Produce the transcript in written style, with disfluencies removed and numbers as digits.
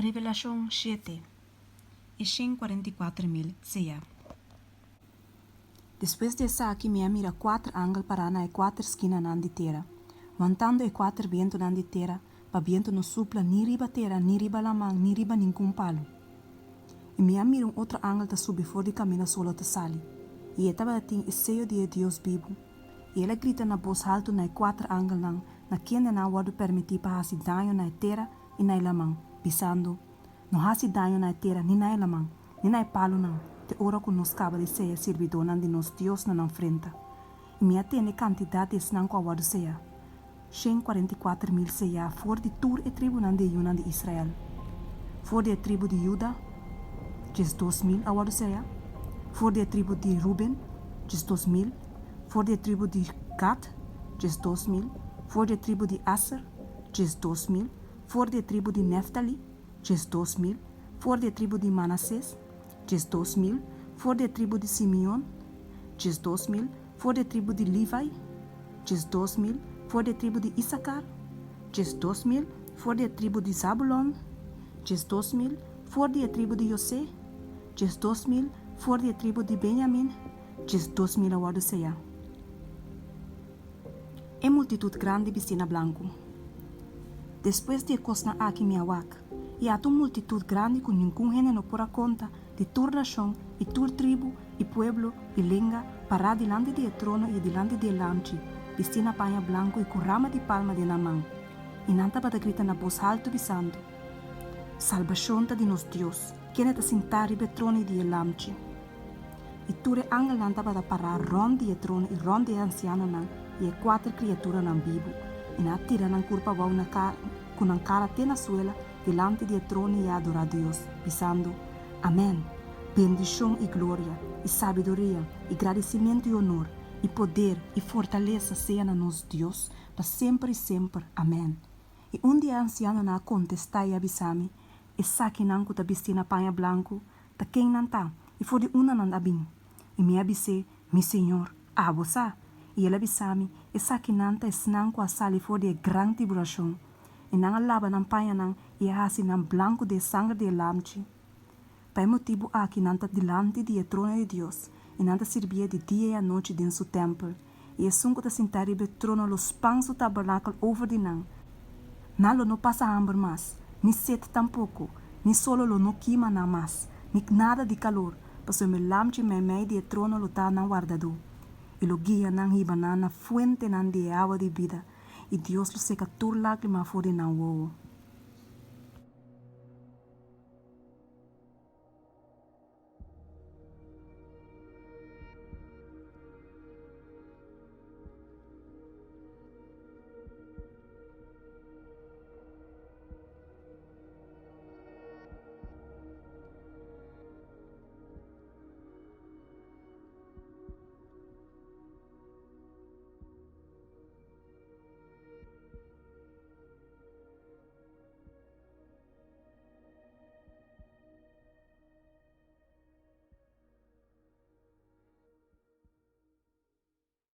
Revelación 7 y 144,000 sea. Después de essa aqui, me mira 4 ángeles para na 4 esquinas na de terra. Montando e 4 vientos na de terra, para viento não supla ni riba terra, ni riba la man, ni riba nenhum palo. E me mira outro ángel tá subir fora de caminho solo te sali. E ele estava tem o seio de Deus vivo. E ele grita na voz alto na 4 ángeles na quem não pode permitir para fazer dano na terra e na lamang, pisando. Não fazer dano na terra nem na lamang, nem na palo não. Te ora que nos acaba de ser servidor de nos Deus na frente. E me atende quantidade de não com a seja. 144,000 seja for de tur e tribo de Yuna de Israel. For de tribo de Juda, 2,000 a seja. For de tribo de Ruben, 2,000. For de tribo de Gad, 2,000. For de tribo de Aser, 2,000. For de tribo de Neftali, 2,000. For de tribo de Manassés, 2,000. For de tribo de Simeon, 2,000. For de tribo de Levi, 2,000. For de tribo de Issachar, 2,000. For de tribo de Zabulon, 2,000. For de tribo de José, 2,000. For de tribo de Benjamin, 2,000 a wado seja. E multitud grande vestida blanco. Después de cosna aqui me awak, e há uma multitud grande com nenhum gene não por a conta de tua nação e tua tribo e pueblo e língua para delante do trono e delante do lamchi, vestida panha blanco e com rama de palma de na mão. E nanta para grita na voz alto bisando. Salvação de nos Deus, quem está sentado no trono de lamchi. E ture angel nanta para parar ronde de trono e ronde de anciano nan e 4 criaturas nan vivo. E na tira nan curpa vau na cara com a cara até na suela delante do trono e adorar a Deus, pisando, Amém. Bendição e glória, e sabedoria, e agradecimento e honor, e poder e fortaleza seja na nosso Deus, para sempre e sempre. Amém. E dia anciano na contestar e avisar-me, e saque não que tá vestindo panha branco, tá quem não tá, e foi de uma não abim. E me avisei, meu Senhor, você? E ele avisar-me, e saque não tá esnan com a sala e foi de grande tribulação. E não alaba não panha não, e hasi não branco de sangue de lamchi. Pai motivo aqui não está delante do trono de Deus, e não está servia de dia e a noite dentro do templo. E é sunco está sentado no trono los pães do tabernáculo over de não. Não passa hambre mais, nem sede tampouco, nem solo lo não queima na mais, nem nada de calor, pois o meu lamchi me meio de trono lo está na guardado. E lo guia não riba na fuente não de água de vida, e Deus lo seca tur lágrima fora de não uou.